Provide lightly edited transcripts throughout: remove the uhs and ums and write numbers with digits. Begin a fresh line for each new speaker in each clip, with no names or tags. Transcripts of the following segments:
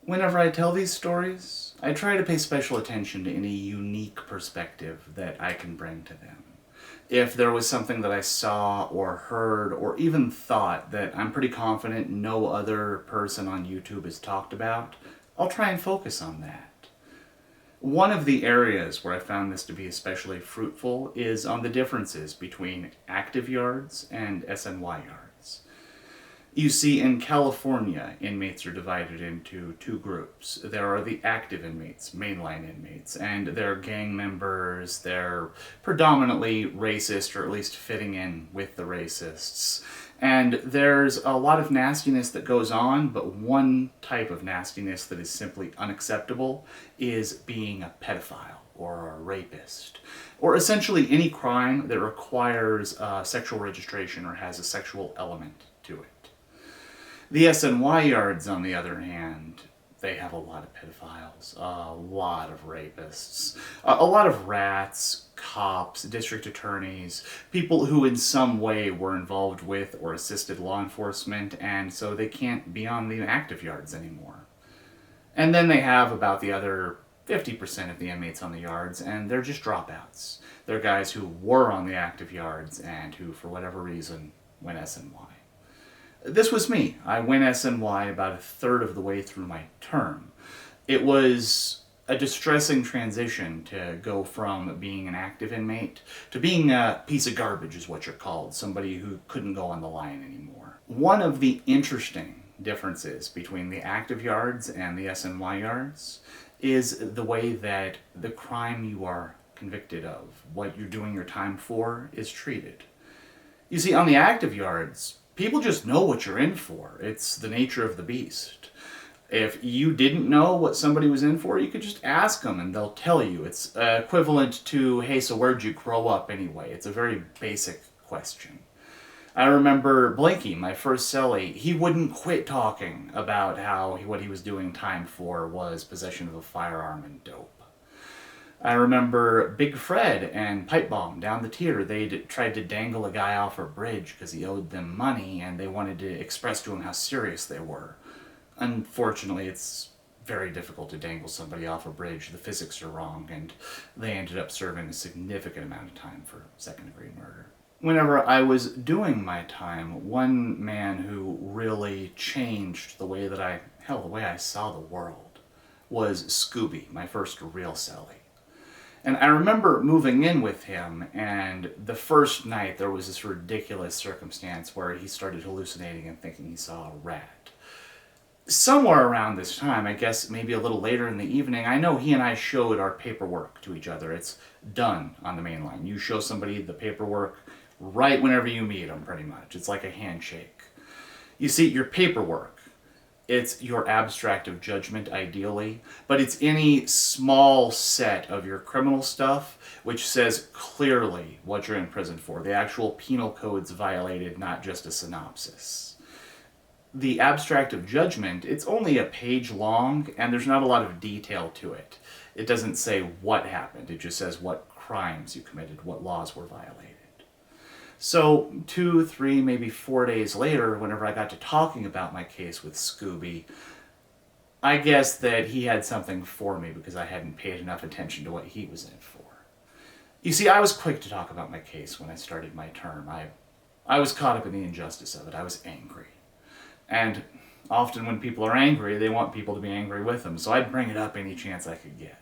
Whenever I tell these stories, I try to pay special attention to any unique perspective that I can bring to them. If there was something that I saw or heard or even thought that I'm pretty confident no other person on YouTube has talked about, I'll try and focus on that. One of the areas where I found this to be especially fruitful is on the differences between active yards and SNY yards. You see, in California, inmates are divided into two groups. There are the active inmates, mainline inmates, and they're gang members, they're predominantly racist, or at least fitting in with the racists. And there's a lot of nastiness that goes on, but one type of nastiness that is simply unacceptable is being a pedophile or a rapist, or essentially any crime that requires sexual registration or has a sexual element to it. The SNY yards, on the other hand, they have a lot of pedophiles, a lot of rapists, a lot of rats, cops, district attorneys, people who in some way were involved with or assisted law enforcement, and so they can't be on the active yards anymore. And then they have about the other 50% of the inmates on the yards, and they're just dropouts. They're guys who were on the active yards and who, for whatever reason, went SNY. This was me. I went SNY about a third of the way through my term. It was a distressing transition to go from being an active inmate to being a piece of garbage is what you're called, somebody who couldn't go on the line anymore. One of the interesting differences between the active yards and the SNY yards is the way that the crime you are convicted of, what you're doing your time for, is treated. You see, on the active yards, people just know what you're in for. It's the nature of the beast. If you didn't know what somebody was in for, you could just ask them and they'll tell you. It's equivalent to, hey, so where'd you grow up anyway? It's a very basic question. I remember Blinky, my first cellie, he wouldn't quit talking about how what he was doing time for was possession of a firearm and dope. I remember Big Fred and Pipe Bomb down the tier. They tried to dangle a guy off a bridge because he owed them money and they wanted to express to him how serious they were. Unfortunately, it's very difficult to dangle somebody off a bridge. The physics are wrong, and they ended up serving a significant amount of time for second-degree murder. Whenever I was doing my time, one man who really changed the way I saw the world was Scooby, my first real cellie. And I remember moving in with him, and the first night there was this ridiculous circumstance where he started hallucinating and thinking he saw a rat. Somewhere around this time, I guess maybe a little later in the evening, I know he and I showed our paperwork to each other. It's done on the main line. You show somebody the paperwork right whenever you meet them, pretty much. It's like a handshake. You see, your paperwork, it's your abstract of judgment, ideally, but it's any small set of your criminal stuff which says clearly what you're in prison for. The actual penal code's violated, not just a synopsis. The abstract of judgment, it's only a page long, and there's not a lot of detail to it. It doesn't say what happened, it just says what crimes you committed, what laws were violated. So 2, 3, maybe 4 days later, whenever I got to talking about my case with Scooby, I guess that he had something for me because I hadn't paid enough attention to what he was in for. You see, I was quick to talk about my case when I started my term. I was caught up in the injustice of it. I was angry. And often when people are angry, they want people to be angry with them, so I'd bring it up any chance I could get.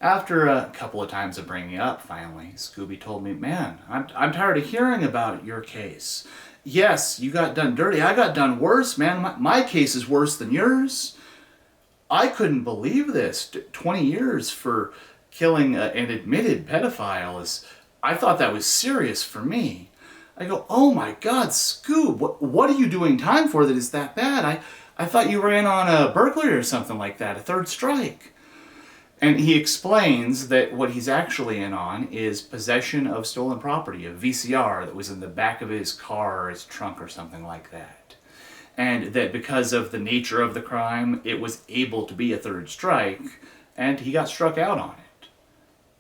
After a couple of times of bringing it up, finally, Scooby told me, man, I'm tired of hearing about your case. Yes, you got done dirty. I got done worse, man. My case is worse than yours. I couldn't believe this. 20 years for killing an admitted pedophile I thought that was serious for me. I go, oh my God, Scoob, what are you doing time for that is that bad? I thought you were in on a burglary or something like that, a third strike. And he explains that what he's actually in on is possession of stolen property, a VCR that was in the back of his car or his trunk or something like that. And that because of the nature of the crime, it was able to be a third strike, and he got struck out on it.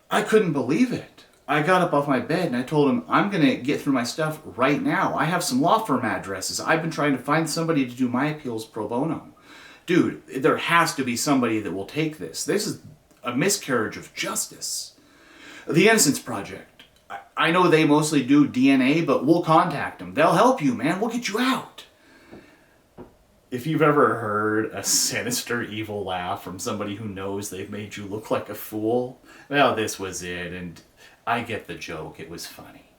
I couldn't believe it. I got up off my bed and I told him, I'm going to get through my stuff right now. I have some law firm addresses. I've been trying to find somebody to do my appeals pro bono. dude, there has to be somebody that will take this. This is a miscarriage of justice. The Innocence Project. I know they mostly do DNA, but we'll contact them. They'll help you, man. We'll get you out. If you've ever heard a sinister, evil laugh from somebody who knows they've made you look like a fool, well, this was it, and I get the joke. It was funny.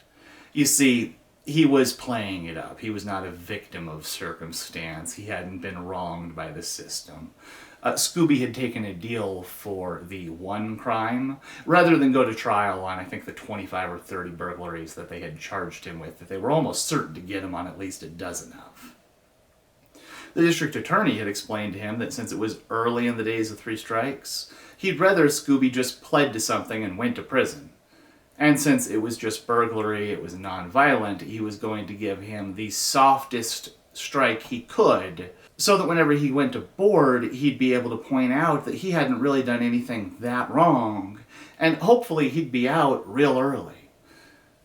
You see, he was playing it up. He was not a victim of circumstance. He hadn't been wronged by the system. Scooby had taken a deal for the one crime, rather than go to trial on, I think, the 25 or 30 burglaries that they had charged him with, that they were almost certain to get him on at least a dozen of. The district attorney had explained to him that since it was early in the days of 3 strikes, he'd rather Scooby just pled to something and went to prison. And since it was just burglary, it was non-violent, he was going to give him the softest strike he could, so that whenever he went to board, he'd be able to point out that he hadn't really done anything that wrong, and hopefully he'd be out real early.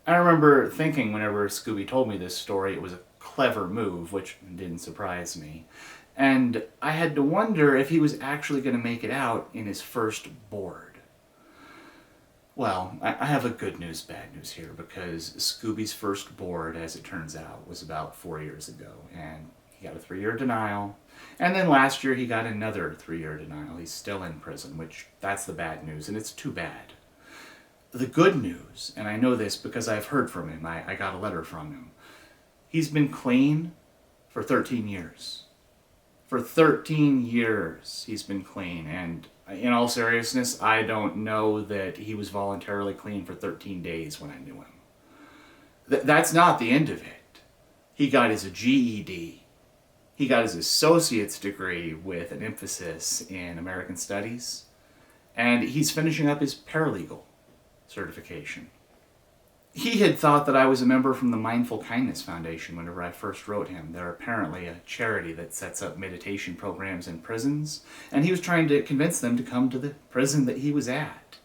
I remember thinking whenever Scooby told me this story, it was a clever move, which didn't surprise me. And I had to wonder if he was actually going to make it out in his first board. Well, I have a good news, bad news here, because Scooby's first board, as it turns out, was about 4 years ago, and he got a 3-year denial, and then last year he got another 3-year denial. He's still in prison, which, that's the bad news, and it's too bad. The good news, and I know this because I've heard from him, I got a letter from him, he's been clean for 13 years. For 13 years he's been clean, and in all seriousness, I don't know that he was voluntarily clean for 13 days when I knew him. That's not the end of it. He got his GED. He got his associate's degree with an emphasis in American Studies, and he's finishing up his paralegal certification. He had thought that I was a member from the Mindful Kindness Foundation whenever I first wrote him. They're apparently a charity that sets up meditation programs in prisons, and he was trying to convince them to come to the prison that he was at.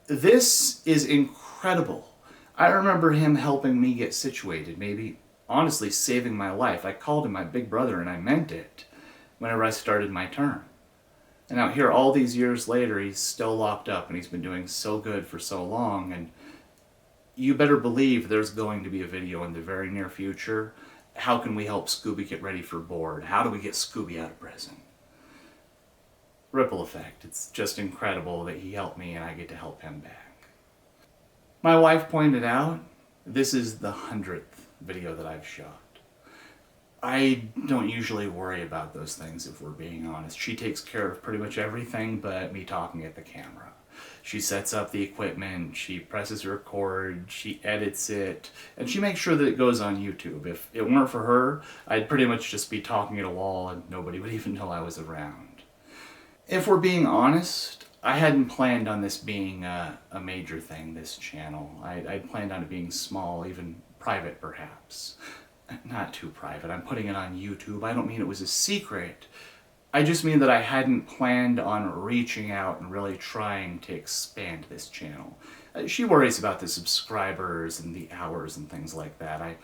This is incredible. I remember him helping me get situated, maybe honestly saving my life. I called him my big brother, and I meant it, whenever I started my term. And out here, all these years later, he's still locked up, and he's been doing so good for so long, and you better believe there's going to be a video in the very near future. How can we help Scooby get ready for board? How do we get Scooby out of prison? Ripple effect. It's just incredible that he helped me and I get to help him back. My wife pointed out, this is the 100th video that I've shot. I don't usually worry about those things, if we're being honest. She takes care of pretty much everything but me talking at the camera. She sets up the equipment, she presses record, she edits it, and she makes sure that it goes on YouTube. If it weren't for her, I'd pretty much just be talking at a wall and nobody would even know I was around. If we're being honest, I hadn't planned on this being a major thing, this channel. I'd planned on it being small, even private perhaps. Not too private, I'm putting it on YouTube. I don't mean it was a secret. I just mean that I hadn't planned on reaching out and really trying to expand this channel. She worries about the subscribers and the hours and things like that.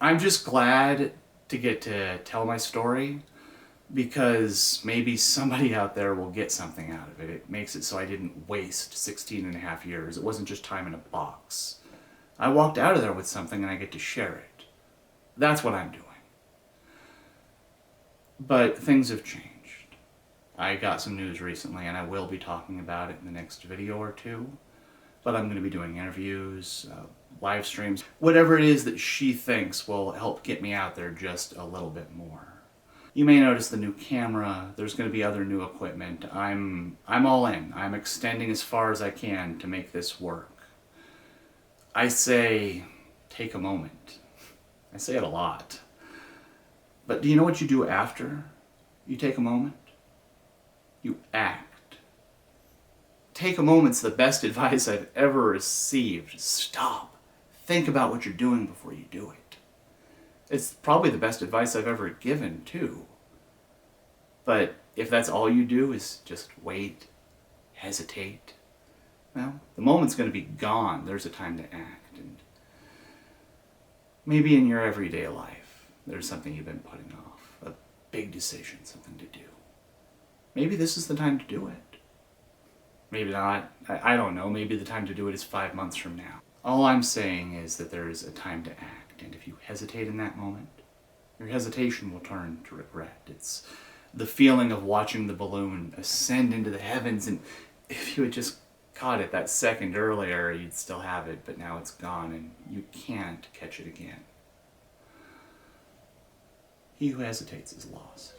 I'm just glad to get to tell my story, because maybe somebody out there will get something out of it. It makes it so I didn't waste 16 and a half years. It wasn't just time in a box. I walked out of there with something and I get to share it. That's what I'm doing. But things have changed. I got some news recently and I will be talking about it in the next video or two. But I'm going to be doing interviews, live streams, whatever it is that she thinks will help get me out there just a little bit more. You may notice the new camera. There's going to be other new equipment. I'm all in. I'm extending as far as I can to make this work. I say, take a moment. I say it a lot. But do you know what you do after you take a moment? You act. Take a moment's the best advice I've ever received. Stop. Think about what you're doing before you do it. It's probably the best advice I've ever given, too. But if that's all you do is just wait, hesitate, well, the moment's going to be gone. There's a time to act. And maybe in your everyday life, there's something you've been putting off. big decision, something to do. Maybe this is the time to do it. Maybe not. I don't know. Maybe the time to do it is 5 months from now. All I'm saying is that there is a time to act, and if you hesitate in that moment, your hesitation will turn to regret. It's the feeling of watching the balloon ascend into the heavens, and if you had just caught it that second earlier, you'd still have it, but now it's gone, and you can't catch it again. He who hesitates is lost.